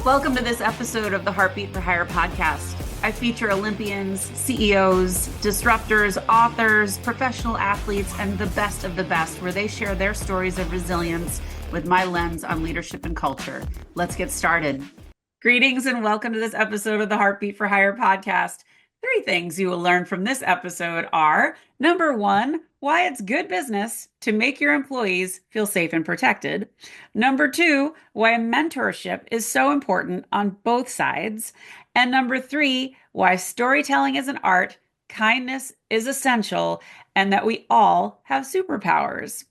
Welcome to this episode of the Heartbeat for Hire podcast. I feature Olympians, CEOs, disruptors, authors, professional athletes, and the best of the best, where they share their stories of resilience with my lens on leadership and culture. Let's get started. Greetings and welcome to this episode of the Heartbeat for Hire podcast. 3 things you will learn from this episode are: number 1, why it's good business to make your employees feel safe and protected. Number 2, why mentorship is so important on both sides. And number 3, why storytelling is an art, kindness is essential, and that we all have superpowers.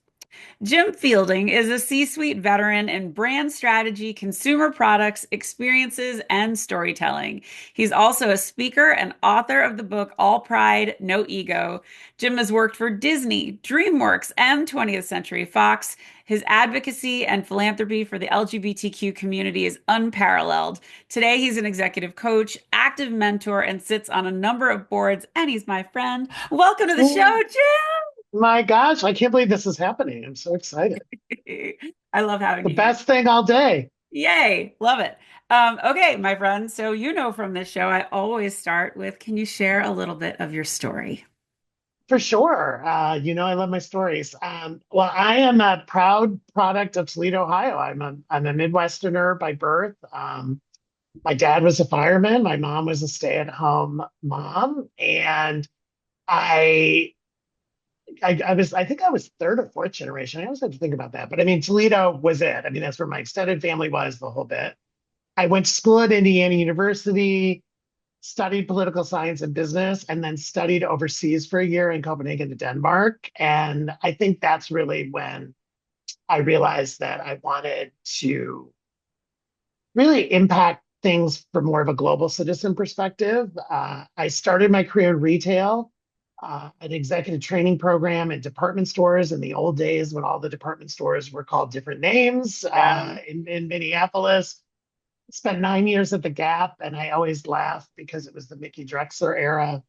Jim Fielding is a C-suite veteran in brand strategy, consumer products, experiences, and storytelling. He's also a speaker and author of the book All Pride, No Ego. Jim has worked for Disney, DreamWorks, and 20th Century Fox. His advocacy and philanthropy for the LGBTQ community is unparalleled. Today, he's an executive coach, active mentor, and sits on a number of boards, and he's my friend. Welcome to the show, Jim! My gosh, I can't believe this is happening. I'm so excited. I love having The you. best thing all day. Yay, love it. Okay, my friend. So you know from this show, I always start with, can you share a little bit of your story? For sure. I love my stories. Well, I am a proud product of Toledo, Ohio. I'm a Midwesterner by birth. My dad was a fireman. My mom was a stay-at-home mom. And I think I was 3rd or 4th generation. I always have to think about that. But I mean, Toledo was it. I mean, that's where my extended family was, the whole bit. I went to school at Indiana University, studied political science and business, and then studied overseas for a year in Copenhagen and Denmark. And I think that's really when I realized that I wanted to really impact things from more of a global citizen perspective. I started my career in retail. An executive training program at department stores in the old days when all the department stores were called different names in Minneapolis. Spent 9 years at the Gap, and I always laugh because it was the Mickey Drexler era.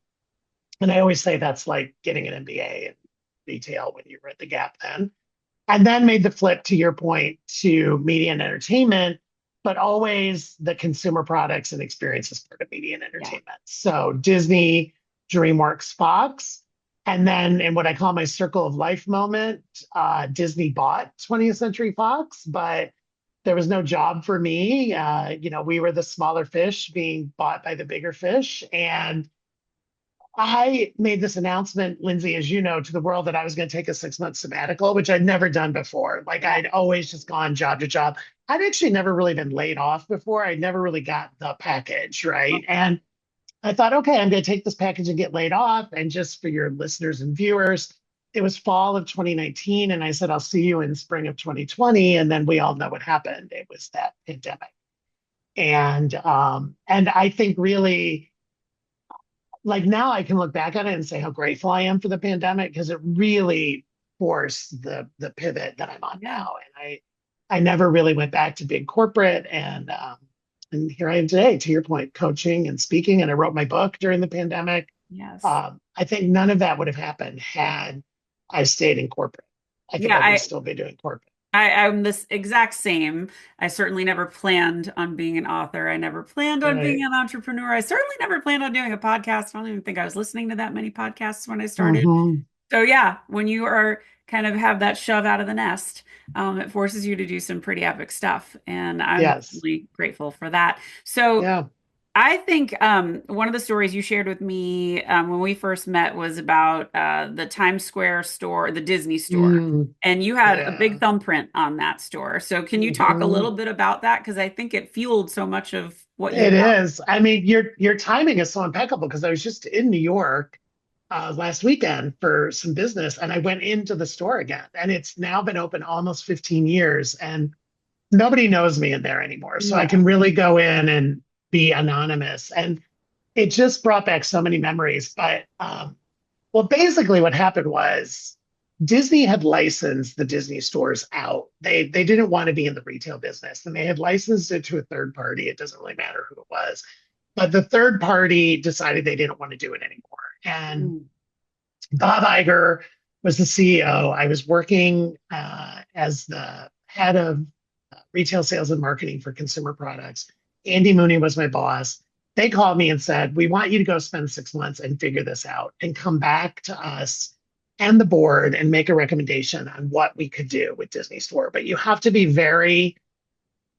And I always say that's like getting an MBA in retail when you were at the Gap then. And then made the flip, to your point, to media and entertainment, but always the consumer products and experiences part of media and entertainment. Yeah. So Disney, DreamWorks, Fox, and then in what I call my circle of life moment, Disney bought 20th Century Fox, but there was no job for me. We were the smaller fish being bought by the bigger fish. And I made this announcement, Lyndsay, as you know, to the world that I was going to take a 6-month sabbatical, which I'd never done before. Like I'd always just gone job to job. I'd actually never really been laid off before. I'd never really got the package, right? And I thought, okay, I'm going to take this package and get laid off. And just for your listeners and viewers, it was fall of 2019. And I said, I'll see you in spring of 2020. And then we all know what happened. It was that pandemic. And I think really, like now I can look back at it and say how grateful I am for the pandemic, because it really forced the pivot that I'm on now. And I never really went back to big corporate. And here I am today, to your point, coaching and speaking. And I wrote my book during the pandemic. Yes. I think none of that would have happened had I stayed in corporate. I think I would still be doing corporate. I'm this exact same. I certainly never planned on being an author. I never planned on being an entrepreneur. I certainly never planned on doing a podcast. I don't even think I was listening to that many podcasts when I started. Mm-hmm. So yeah, when you are kind of have that shove out of the nest, it forces you to do some pretty epic stuff. And I'm really grateful for that. So I think one of the stories you shared with me when we first met was about the Times Square store, the Disney store. And you had a big thumbprint on that store. So can you talk a little bit about that? Because I think it fueled so much of what you is. I mean, your timing is so impeccable, because I was just in New York last weekend for some business, and I went into the store again, and it's now been open almost 15 years, and nobody knows me in there anymore. So I can really go in and be anonymous, and it just brought back so many memories. But well, basically what happened was Disney had licensed the Disney stores out. They didn't want to be in the retail business, and they had licensed it to a third party. It doesn't really matter who it was, but the third party decided they didn't want to do it anymore. And Bob Iger was the CEO. I was working as the head of retail sales and marketing for consumer products. Andy Mooney was my boss. They called me and said, we want you to go spend 6 months and figure this out and come back to us and the board and make a recommendation on what we could do with Disney Store. But you have to be very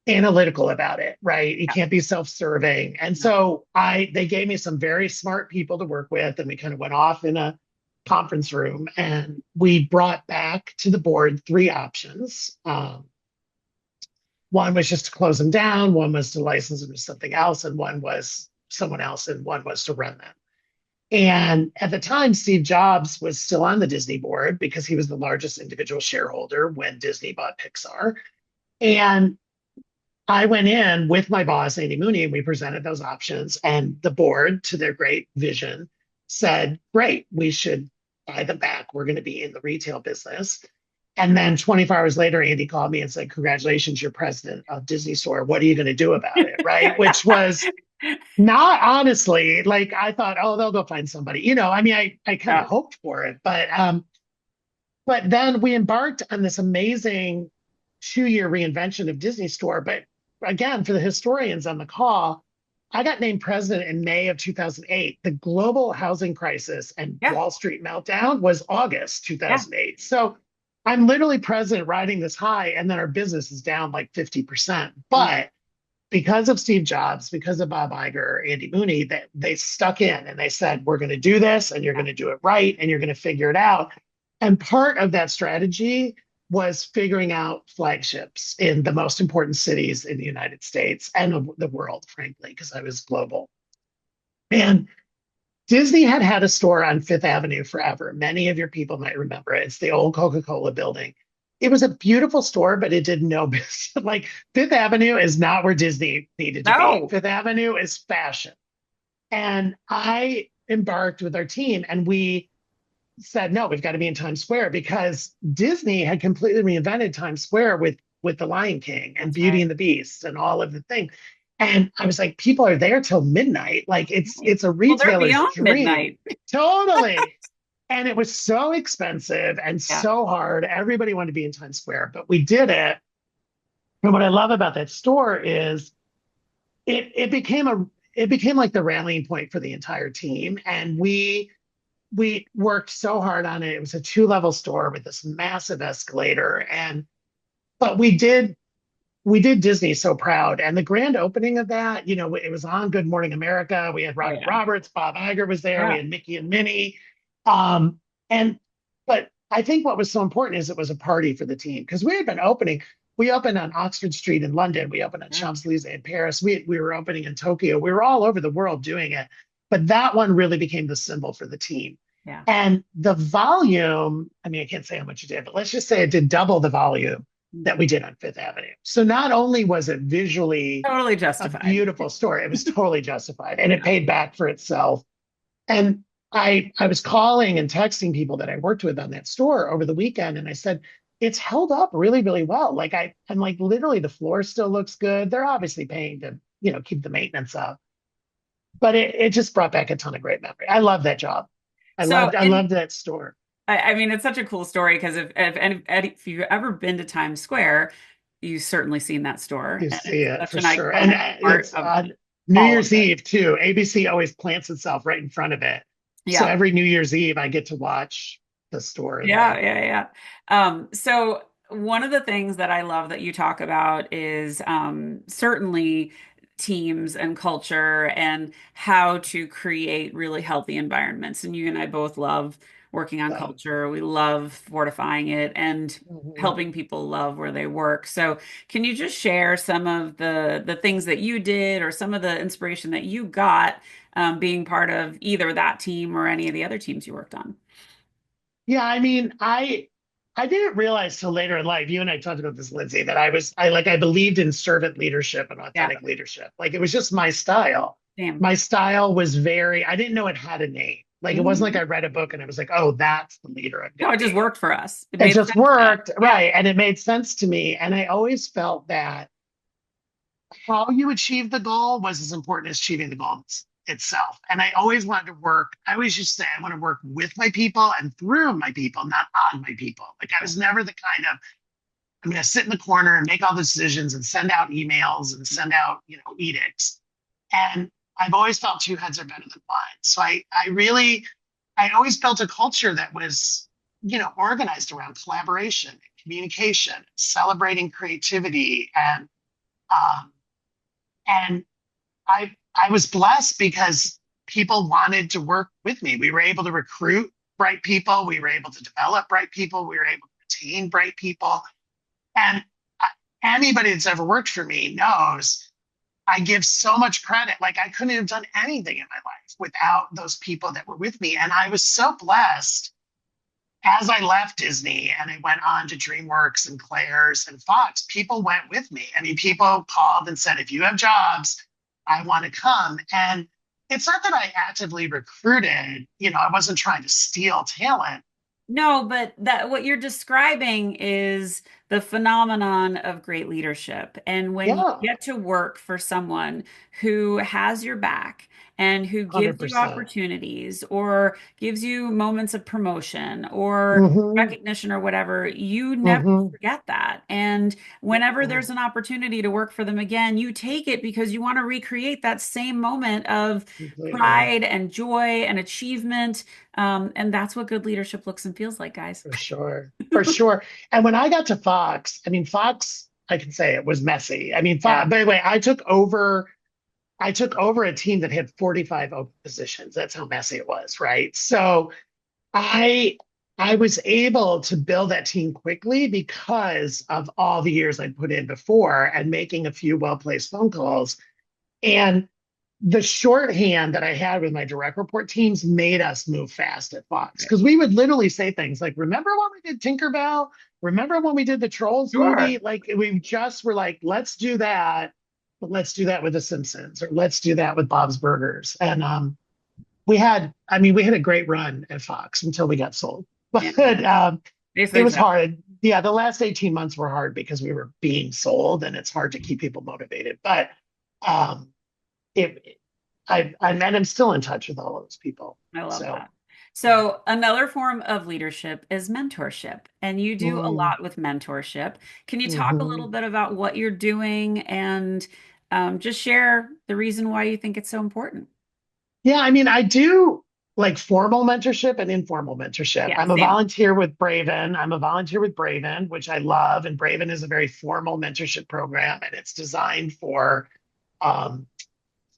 analytical about it, right? You Yeah. can't be self-serving. And No. so they gave me some very smart people to work with, and we kind of went off in a conference room and we brought back to the board three options. One was just to close them down, one was to license them to something else, and one was someone else, and one was to run them. And at the time, Steve Jobs was still on the Disney board because he was the largest individual shareholder when Disney bought Pixar. And I went in with my boss, Andy Mooney, and we presented those options. And the board, to their great vision, said, great, we should buy them back. We're going to be in the retail business. And then 24 hours later, Andy called me and said, congratulations, you're president of Disney Store. What are you going to do about it? Right. Which was not honestly, like I thought, oh, they'll go find somebody. I mean, I kind of Yeah. hoped for it, but then we embarked on this amazing 2-year reinvention of Disney Store. But again, for the historians on the call, I got named president in May of 2008. The global housing crisis and Yeah. Wall Street meltdown was August Yeah. 2008. So I'm literally president riding this high, and then our business is down like 50%. But because of Steve Jobs, because of Bob Iger, Andy Mooney, that they stuck in and they said, we're going to do this and you're going to do it right and you're going to figure it out. And part of that strategy was figuring out flagships in the most important cities in the United States and the world, frankly, because I was global. And Disney had a store on Fifth Avenue forever. Many of your people might remember it. It's the old Coca-Cola building. It was a beautiful store, but it did no business. Like Fifth Avenue is not where Disney needed to be. No. Fifth Avenue is fashion. And I embarked with our team and we said, no, we've got to be in Times Square because Disney had completely reinvented Times Square with The Lion King and That's Beauty right. and the Beast and all of the things. And I was like, people are there till midnight. Like it's a Well, they're retailer's beyond dream. midnight. Totally. And it was so expensive and Yeah. so hard. Everybody wanted to be in Times Square, but we did it. And what I love about that store is it became like the rallying point for the entire team. And we worked so hard on it. It was a 2-level store with this massive escalator. But we did Disney so proud. And the grand opening of that, it was on Good Morning America. We had Oh, Robin yeah. Roberts, Bob Iger was there. We Yeah. had Mickey and Minnie. Um, and but I think what was so important is it was a party for the team because we had been opening. We opened on Oxford Street in London. We opened on Yeah. Champs-Elysees in Paris. We were opening in Tokyo. We were all over the world doing it. But that one really became the symbol for the team. Yeah. And the volume, I mean, I can't say how much it did, but let's just say it did double the volume that we did on Fifth Avenue. So not only was it visually Totally a justified. beautiful store, it was totally justified and it Yeah. paid back for itself. And I was calling and texting people that I worked with on that store over the weekend, and I said, it's held up really, really well. Like I'm like literally the floor still looks good. They're obviously paying to, keep the maintenance up. But it just brought back a ton of great memory. I love that job. I So, loved I and loved that store. I mean, it's such a cool story because if you've ever been to Times Square, you've certainly seen that store, You and see it's it such for an sure. And iconic part it's of on New all of Year's it. Eve too. ABC always plants itself right in front of it. So Yeah. every New Year's Eve, I get to watch the store Yeah, there. yeah, yeah. So one of the things that I love that you talk about is certainly teams and culture and how to create really healthy environments. And you and I both love working on So, culture. We love fortifying it and mhm. helping people love where they work. So can you just share some of the things that you did or some of the inspiration that you got being part of either that team or any of the other teams you worked on? Yeah, I mean, I didn't realize till later in life, you and I talked about this, Lindsay, that I believed in servant leadership and Yeah, authentic leadership. Like it was just my style. damn. My style was I didn't know it had a name. Like it wasn't like I read a book and I was like, oh, that's the leader I'm No, gonna it just be. worked for us. It It made just sense then. worked, Yeah. right? And it made sense to me. And I always felt that how you achieve the goal was as important as achieving the goal itself. And I always wanted to work. I always used to say I want to work with my people and through my people, not on my people. Like I was never the kind of I'm going to sit in the corner and make all the decisions and send out emails and send out, edicts. And I've always felt two heads are better than one. So I always built a culture that was, organized around collaboration, communication, celebrating creativity, um, and I was blessed because people wanted to work with me. We were able to recruit bright people. We were able to develop bright people. We were able to retain bright people. And anybody that's ever worked for me knows I give so much credit. Like I couldn't have done anything in my life without those people that were with me. And I was so blessed as I left Disney and I went on to DreamWorks and Claire's and Fox, people went with me. I mean, people called and said, if you have jobs, I want to come. And it's not that I actively recruited, I wasn't trying to steal talent. No, but that what you're describing is the phenomenon of great leadership. And when you Yeah, get to work for someone who has your back and who gives you 100%. opportunities or gives you moments of promotion or Mm-hmm, recognition or whatever, you never mm-hmm, forget that. And whenever mm-hmm, there's an opportunity to work for them again, you take it because you want to recreate that same moment of completely. pride and joy and achievement. And that's what good leadership looks and feels like, guys. For sure. For sure. And when I got to Fox, I mean, Fox, I can say it was messy. I mean, Yeah. by the way, I took over a team that had 45 open positions. That's how messy it was, right? So I I was able to build that team quickly because of all the years I put in before and making a few well-placed phone calls. And the shorthand that I had with my direct report teams made us move fast at Fox because we would literally say things like, remember when we did Tinkerbell? Remember when we did the Trolls Sure. movie? Like we just were like, let's do that, but let's do that with The Simpsons or let's do that with Bob's Burgers. And we had a great run at Fox until we got sold. Yeah. But it Basically, was so. hard. Yeah, the last 18 months were hard because we were being sold and it's hard to keep people motivated. But um, it, I'm still in touch with all of those people. I love So, that. So, another form of leadership is mentorship, and you do a mm, lot with mentorship. Can you talk a little mhm. bit about what you're doing and just share the reason why you think it's so important? Yeah, I mean, I do like formal mentorship and informal mentorship. Yeah, I'm a same. volunteer with Braven. I'm a volunteer with Braven, which I love. And Braven is a very formal mentorship program, and it's designed for um,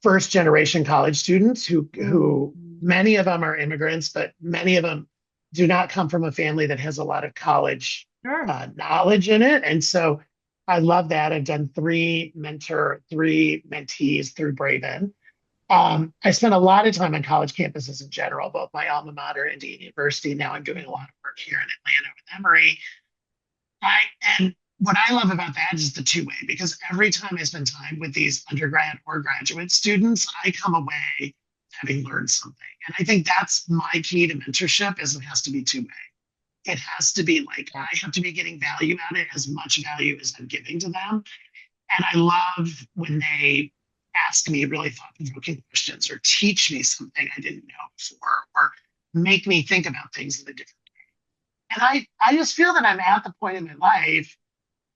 first generation college students who Mm. many of them are immigrants, but many of them do not come from a family that has a lot of college Sure. knowledge in it. And so I love that. I've done three mentees through Braven. I spent a lot of time on college campuses in general, both my alma mater, Indiana University. Now I'm doing a lot of work here in Atlanta with Emory. I and what I love about that is the two-way, because every time I spend time with these undergrad or graduate students, I come away having learned something. And I think that's my key to mentorship is it has to be two-way. It has to be like I have to be getting value out of it as much value as I'm giving to them. And I love when they ask me really thought-provoking questions or teach me something I didn't know before or make me think about things in a different. And I just feel that I'm at the point in my life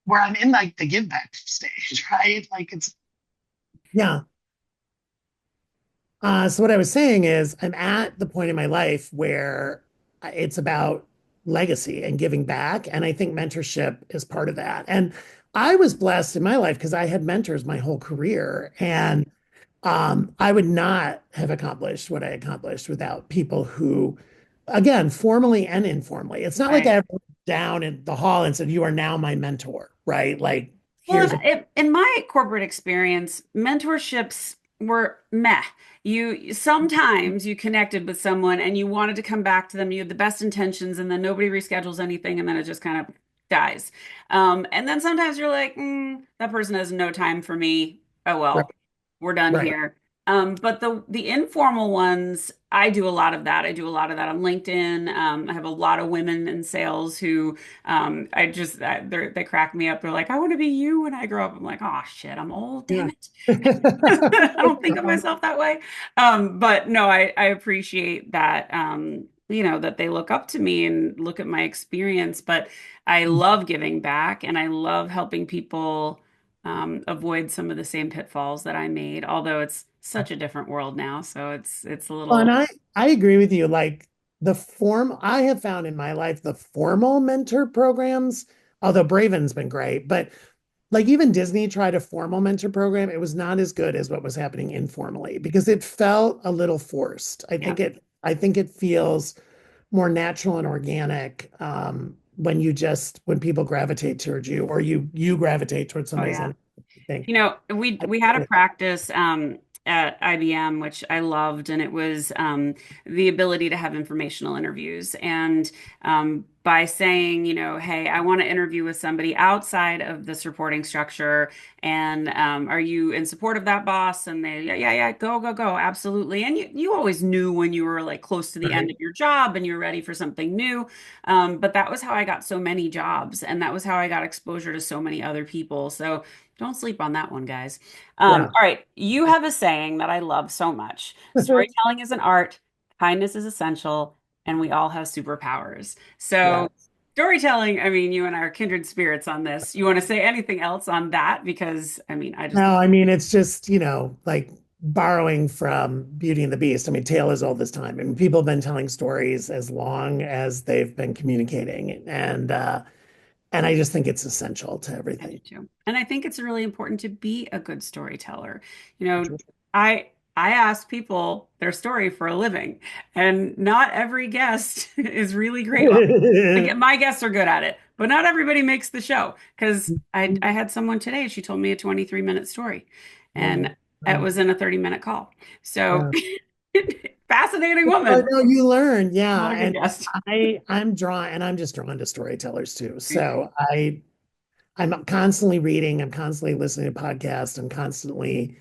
where I'm in like the give back stage, right? Like it's yeah. So what I was saying is I'm at the point in my life where it's about legacy and giving back. And I think mentorship is part of that. And I was blessed in my life because I had mentors my whole career. And I would not have accomplished what I accomplished without people who, again, formally and informally. It's not like Right. I went down in the hall and said, "You are now my mentor," right? Like, Well, here's a in my corporate experience, mentorships were meh. You sometimes you connected with someone and you wanted to come back to them. You had the best intentions, and then nobody reschedules anything, and then it just kind of dies. And then sometimes you're like, that person has no time for me. Oh right, well, we're done right. here. But the informal ones, I do a lot of that. I do a lot of that on LinkedIn. I have a lot of women in sales who they crack me up. They're like, I want to be you when I grow up. I'm like, oh shit, I'm old, damn Yeah. it. I don't think of myself that way. But no, I appreciate that. that they look up to me and look at my experience. But I love giving back and I love helping people avoid some of the same pitfalls that I made, although it's such a different world now. So it's a Well, and little, I agree with you. Like the form I have found in my life, the formal mentor programs, although Braven's been great, but like even Disney tried a formal mentor program, it was not as good as what was happening informally because it felt a little forced. yeah. I think it feels more natural and organic when when people gravitate towards you or you gravitate towards Oh somebody else. yeah. I think We had a practice at IBM, which I loved, and it was the ability to have informational interviews. And by saying, hey, I want to interview with somebody outside of this reporting structure, and are you in support of that boss? And they, yeah, yeah, yeah, go, go, go, absolutely. And you always knew when you were like close to the end right. of your job and you're ready for something new. But that was how I got so many jobs, and that was how I got exposure to so many other people. So don't sleep on that one, guys. Yeah. All right. You have a saying that I love so much. Storytelling is an art, kindness is essential, and we all have superpowers. Yeah. So, storytelling, I mean, you and I are kindred spirits on this. You want to say anything else on that? Because, I mean, I just, No, I mean it's just, like borrowing from Beauty and the Beast. I mean, tale is old as time. I mean, people have been telling stories as long as they've been communicating. And I just think it's essential to I do everything. too. And I think it's really important to be a good storyteller. You know, I ask people their story for a living, and not every guest is really great. Well, my guests are good at it, but not everybody makes the show. Because I had someone today, she told me a 23-minute story, and it was in a 30-minute call. So Yeah. fascinating Oh, woman. no, you learn. Yeah. Not a good And guest. I'm just drawn to storytellers too. Me too. So I'm constantly reading, I'm constantly listening to podcasts, I'm constantly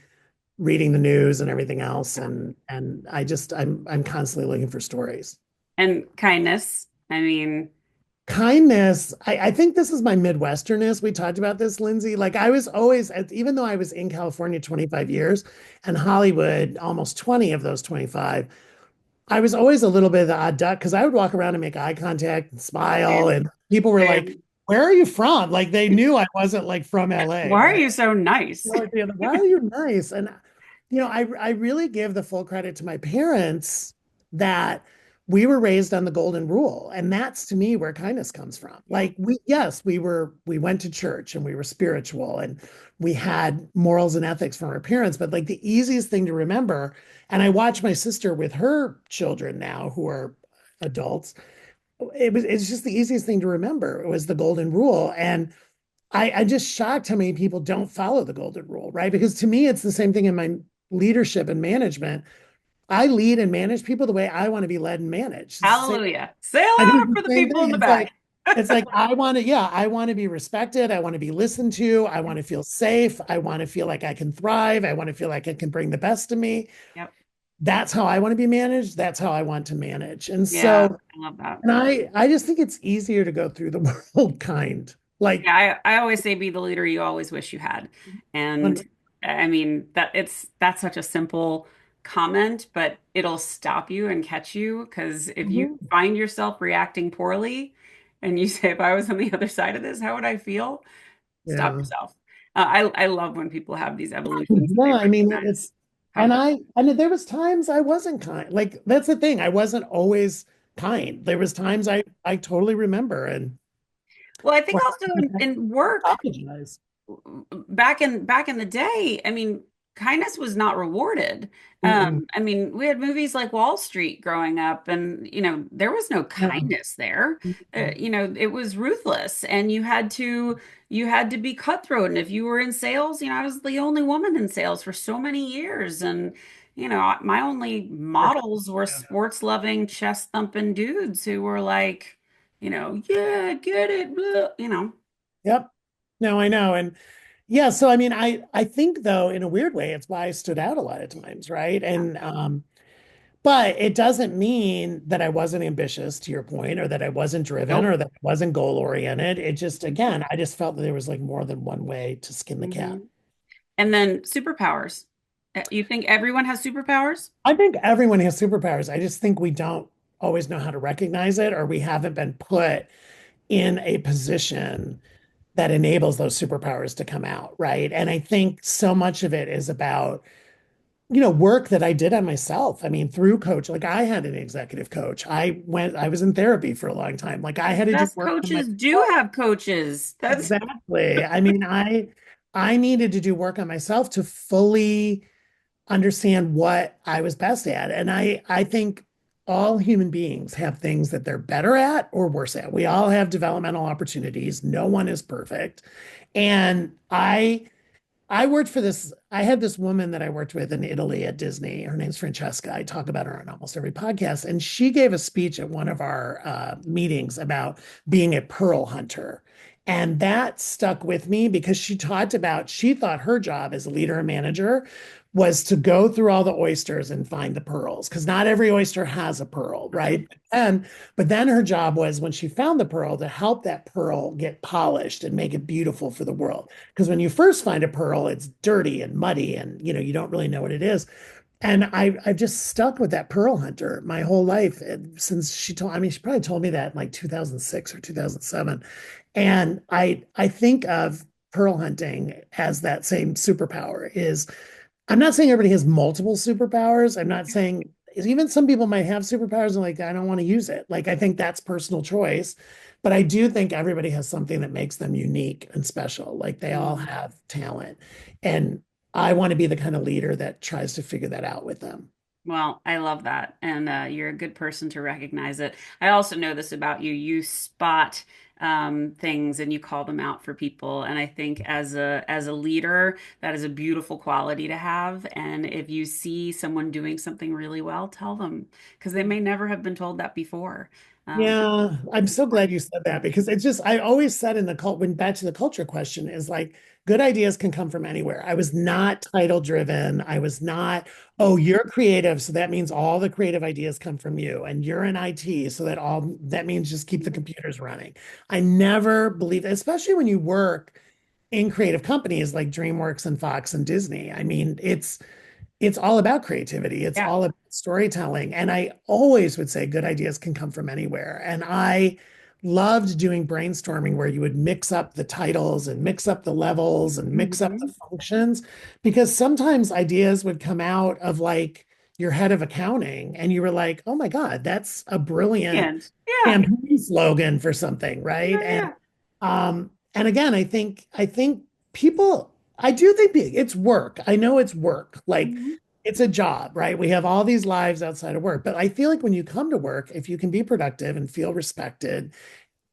reading the news and everything else. Yeah. And I'm constantly looking for stories. And kindness. I mean, Kindness, I think this is my Midwesterness. We talked about this, Lindsay. Like I was always, even though I was in California 25 years and Hollywood almost 20 of those 25, I was always a little bit of the odd duck because I would walk around and make eye contact and smile, same, and people were like, same. "Where are you from?" Like they knew I wasn't like from LA, Why are right? you so nice? No idea. Why are you nice? And I really give the full credit to my parents that we were raised on the golden rule, and that's to me where kindness comes from. Yeah. Like we went to church and we were spiritual and we had morals and ethics from our parents, but like the easiest thing to remember, and I watch my sister with her children now who are adults, it's just the easiest thing to remember. It was the golden rule. And I'm just shocked how many people don't follow the golden rule, right? Because to me, it's the same thing in my leadership and management. I lead and manage people the way I want to be led and managed. Hallelujah. Say I hello think it's for the the same people in thing. the back. It's like I want to be respected. I want to be listened to. I want to feel safe. I want to feel like I can thrive. I want to feel like I can bring the best of me. Yep. That's how I want to be managed. That's how I want to manage. And Yeah, so, I love that. and I just think it's easier to go through the world kind. Like, Yeah, I always say be the leader you always wish you had. And I mean that's such a simple comment, but it'll stop you and catch you because if you Mhm. find yourself reacting poorly and you say, if I was on the other side of this, how would I feel? Stop Yeah. yourself. I love when people have these evolutions and Yeah, they I mean recognize it's how good. and there was times I wasn't kind. Like that's the thing. I wasn't always kind. There was times I totally remember and Well, I think where also I in work, apologize. back in the day, I mean, kindness was not rewarded. Mm-mm. I mean, we had movies like Wall Street growing up, and there was no Yeah. kindness there. Mm-mm. It was ruthless, and you had to be cutthroat. And if you were in sales, I was the only woman in sales for so many years, and my only models were Yeah. sports-loving, chest-thumping dudes who were like, yeah, get it, blah. Yep. No, I know. And yeah, so I mean I think though in a weird way it's why I stood out a lot of times, right? And but it doesn't mean that I wasn't ambitious to your point or that I wasn't driven Nope. or that I wasn't goal oriented. It just again, I just felt that there was like more than one way to skin the cat. Mhm. And then superpowers. You think everyone has superpowers? I think everyone has superpowers. I just think we don't always know how to recognize it, or we haven't been put in a position that enables those superpowers to come out, right? And I think so much of it is about, work that I did on myself. I mean, through coach, like I had an executive coach. I was in therapy for a long time. Like I The had to do best work on coaches do myself. have coaches. That's Exactly. I mean, I needed to do work on myself to fully understand what I was best at. And I think all human beings have things that they're better at or worse at. We all have developmental opportunities. No one is perfect. And I worked for this. I had this woman that I worked with in Italy at Disney. Her name's Francesca. I talk about her on almost every podcast. And she gave a speech at one of our meetings about being a pearl hunter. And that stuck with me because she talked about, she thought her job as a leader and manager was to go through all the oysters and find the pearls, because not every oyster has a pearl, right? But then her job was, when she found the pearl, to help that pearl get polished and make it beautiful for the world. Because when you first find a pearl, it's dirty and muddy and you don't really know what it is. And I've just stuck with that pearl hunter my whole life since I mean, she probably told me that in like 2006 or 2007. And I think of pearl hunting as that same superpower. Is I'm not saying everybody has multiple superpowers. I'm not saying, even some people might have superpowers and like, I don't want to use it. Like, I think that's personal choice. But I do think everybody has something that makes them unique and special. Like, they all mm. have talent. And I want to be the kind of leader that tries to figure that out with them. Well, I love that. And you're a good person to recognize it. I also know this about you. You spot things and you call them out for people. And I think as a leader, that is a beautiful quality to have. And if you see someone doing something really well, tell them, because they may never have been told that before. Um, Yeah, I'm so glad you said that, because it's just, I always said in the cult, when back to the culture question, is like, good ideas can come from anywhere. I was not title driven. I was not, oh, you're creative, so that means all the creative ideas come from you. And you're in IT, so that means just keep the computers running. I never believed, especially when you work in creative companies like DreamWorks and Fox and Disney. I mean, it's all about creativity. It's yeah. all about storytelling. And I always would say good ideas can come from anywhere. And I loved doing brainstorming where you would mix up the titles and mix up the levels and mix up the Mhm. functions, because sometimes ideas would come out of like your head of accounting and you were like, oh my God, that's a brilliant And yeah, campaign slogan for something, right? yeah, yeah. And again, I think people, I do think it's work. I know it's work. Like, Mhm. it's a job, right? We have all these lives outside of work. But I feel like when you come to work, if you can be productive and feel respected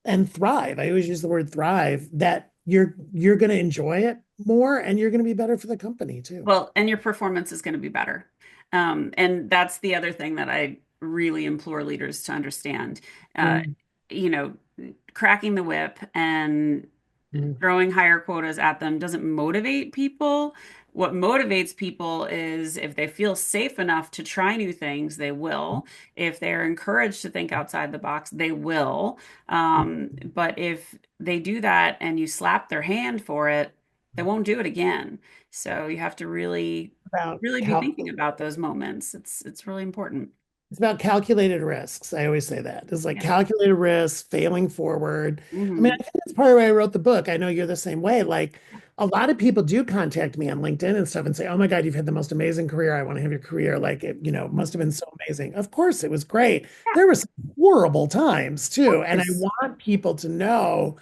and thrive, I always use the word thrive, that you're going to enjoy it more and you're going to be better for the company too. Well, and your performance is going to be better. And that's the other thing that I really implore leaders to understand. Uh, Mm, you know, cracking the whip and mm, throwing higher quotas at them doesn't motivate people. What motivates people is if they feel safe enough to try new things, they will. If they're encouraged to think outside the box, they will. But if they do that and you slap their hand for it, they won't do it again. So you have to really, about really be cal thinking about those moments. It's really important. It's about calculated risks. I always say that. It's like Yeah. calculated risks, failing forward. I mean, I Hmm. think that's part of why I wrote the book. I know you're the same way. Like, a lot of people do contact me on LinkedIn and stuff and say, "Oh my God, you've had the most amazing career. I want to have your career." Like, it must have been so amazing. Of course, it was great. Yeah, There were some horrible times of too. And I course. want people to know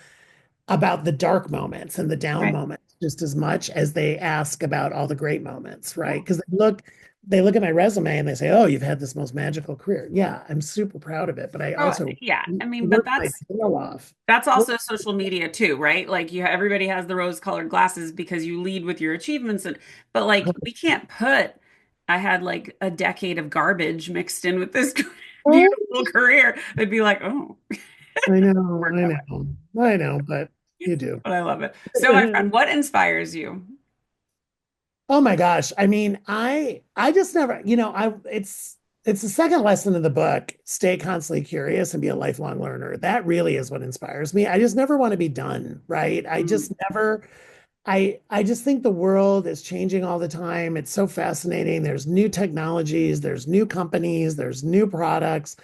about the dark moments and the down Right. moments just as much as they ask about all the great moments, Yeah. right? Because they look at my resume and they say, "Oh, you've had this most magical career." Yeah, I'm super proud of it, but I Oh, also yeah. I mean, but worked my that's tail off. That's Work- also social media too, right? Like everybody has the rose-colored glasses because you lead with your achievements but like we can't put I had like a decade of garbage mixed in with this beautiful career. It'd be like, oh, I know, work I that know, I know, but you way. do. But I love it. So my friend, what inspires you? Oh my gosh. I mean, I just never, it's the second lesson in the book, stay constantly curious and be a lifelong learner. That really is what inspires me. I just never want to be done, right? I Mm, just never I just think the world is changing all the time. It's so fascinating. There's new technologies, there's new companies, there's new products.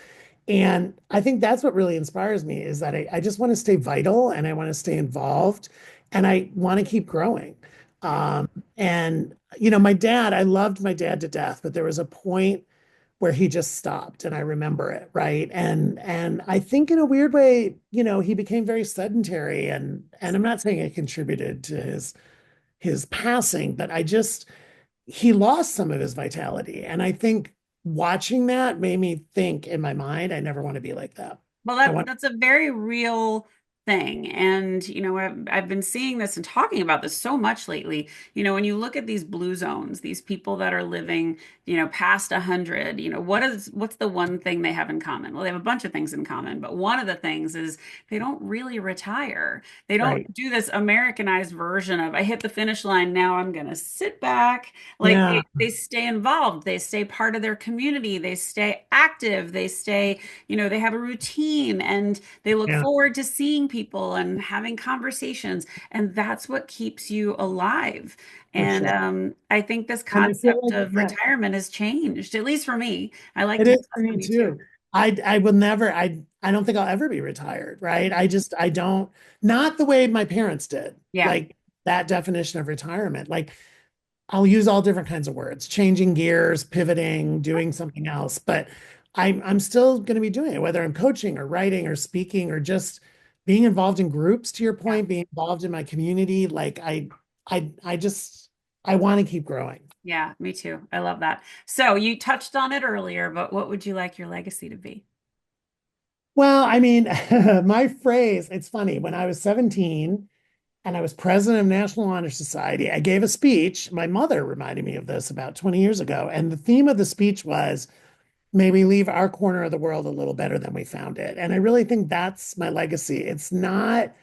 And I think that's what really inspires me is that I just want to stay vital and I want to stay involved and I want to keep growing. Um, and, my dad, I loved my dad to death, but there was a point where he just stopped and I remember it, right? And I think in a weird way, he became very sedentary and I'm not saying it contributed to his passing, but he lost some of his vitality. And I think watching that made me think in my mind, I never want to be like that. Well, I want that's a very real thing. And, I've been seeing this and talking about this so much lately. When you look at these blue zones, these people that are living, past 100, what's the one thing they have in common? Well, they have a bunch of things in common, but one of the things is they don't really retire. They right. don't do this Americanized version of I hit the finish line, now I'm gonna sit back. Like Yeah. they stay involved, they stay part of their community, they stay active, they stay, they have a routine and they look Yeah. forward to seeing people and having conversations. And that's what keeps you alive. For And sure. I think this And I feel concept like of that retirement has changed, at least for me. I like it to, is for me for me too. too. I will never, I don't think I'll ever be retired, right? I don't, not the way my parents did, Yeah. like that definition of retirement. Like I'll use all different kinds of words, changing gears, pivoting, doing something else, but I'm still going to be doing it, whether I'm coaching or writing or speaking or just being involved in groups, to your Yeah. point, being involved in my community. Like I just I want to keep growing. Yeah, me too. I love that. So you touched on it earlier, but what would you like your legacy to be? Well, I mean, my phrase, it's funny, when I was 17 and I was president of National Honor Society, I gave a speech. My mother reminded me of this about 20 years ago. And the theme of the speech was, may we leave our corner of the world a little better than we found it. And I really think that's my legacy. It's not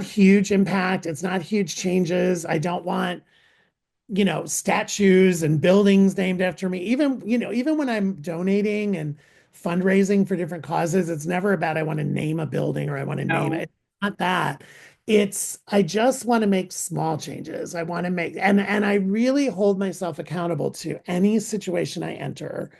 huge impact. It's not huge changes. I don't want, statues and buildings named after me. Even when I'm donating and fundraising for different causes, it's never about I want to name a building or I want to name it. No. It's not that. It's I just want to make small changes. I want to make and I really hold myself accountable to any situation I enter.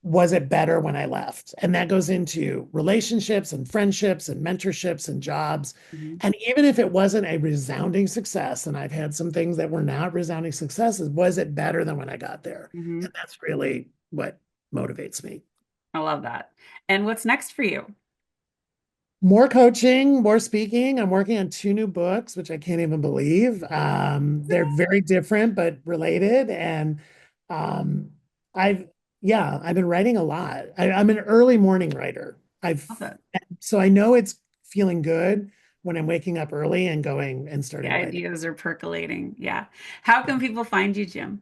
Was it better when I left? And that goes into relationships and friendships and mentorships and jobs. Mhm. And even if it wasn't a resounding success, and I've had some things that were not resounding successes, was it better than when I got there? Mhm. And that's really what motivates me. I love that. And what's next for you? More coaching, more speaking. I'm working on two new books, which I can't even believe. They're very different but related. And um, I've, yeah, I've been writing a lot. I'm an early morning writer. Love it. So I know it's feeling good when I'm waking up early and going and The starting writing. ideas are percolating. Yeah. How can people find you, Jim?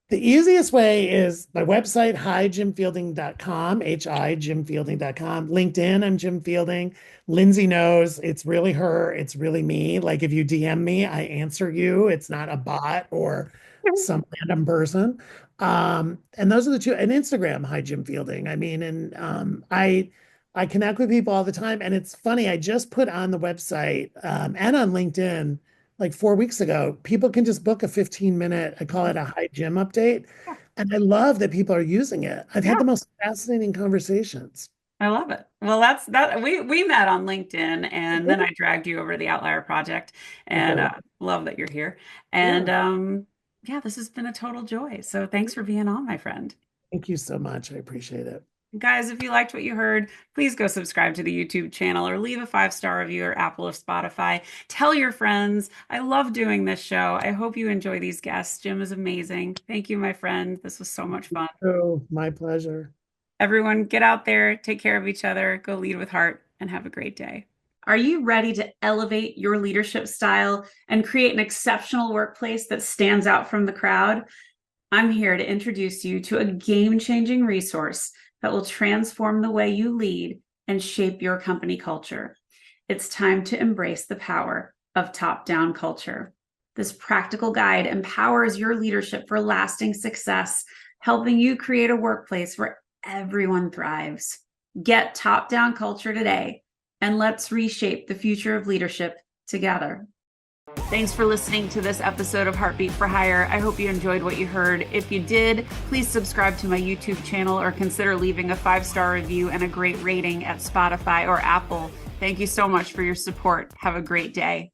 The easiest way is my website, hijimfielding.com, hijimfielding.com. LinkedIn, I'm Jim Fielding. Lyndsay knows it's really her, it's really me. Like if you DM me, I answer you. It's not a bot or some random person. And those are the two, and Instagram, Hi Jim Fielding. I mean, and I connect with people all the time. And it's funny, I just put on the website and on LinkedIn like 4 weeks ago, people can just book a 15-minute, I call it a Hi Gym update. Yeah. And I love that people are using it. I've had Yeah. the most fascinating conversations. I love it. Well, that's that we met on LinkedIn and then I dragged you over to the Outlier Project and Okay. love that you're here. And Yeah. yeah, this has been a total joy. So thanks for being on, my friend. Thank you so much. I appreciate it. Guys, if you liked what you heard, please go subscribe to the YouTube channel or leave a 5-star review or Apple or Spotify. Tell your friends. I love doing this show. I hope you enjoy these guests. Jim is amazing. Thank you, my friend. This was so much fun. Oh, my pleasure. Everyone, get out there, take care of each other, go lead with heart, and have a great day. Are you ready to elevate your leadership style and create an exceptional workplace that stands out from the crowd? I'm here to introduce you to a game-changing resource that will transform the way you lead and shape your company culture. It's time to embrace the power of top-down culture. This practical guide empowers your leadership for lasting success, helping you create a workplace where everyone thrives. Get top-down culture today, and let's reshape the future of leadership together. Thanks for listening to this episode of Heartbeat for Hire. I hope you enjoyed what you heard. If you did, please subscribe to my YouTube channel or consider leaving a 5-star review and a great rating at Spotify or Apple. Thank you so much for your support. Have a great day.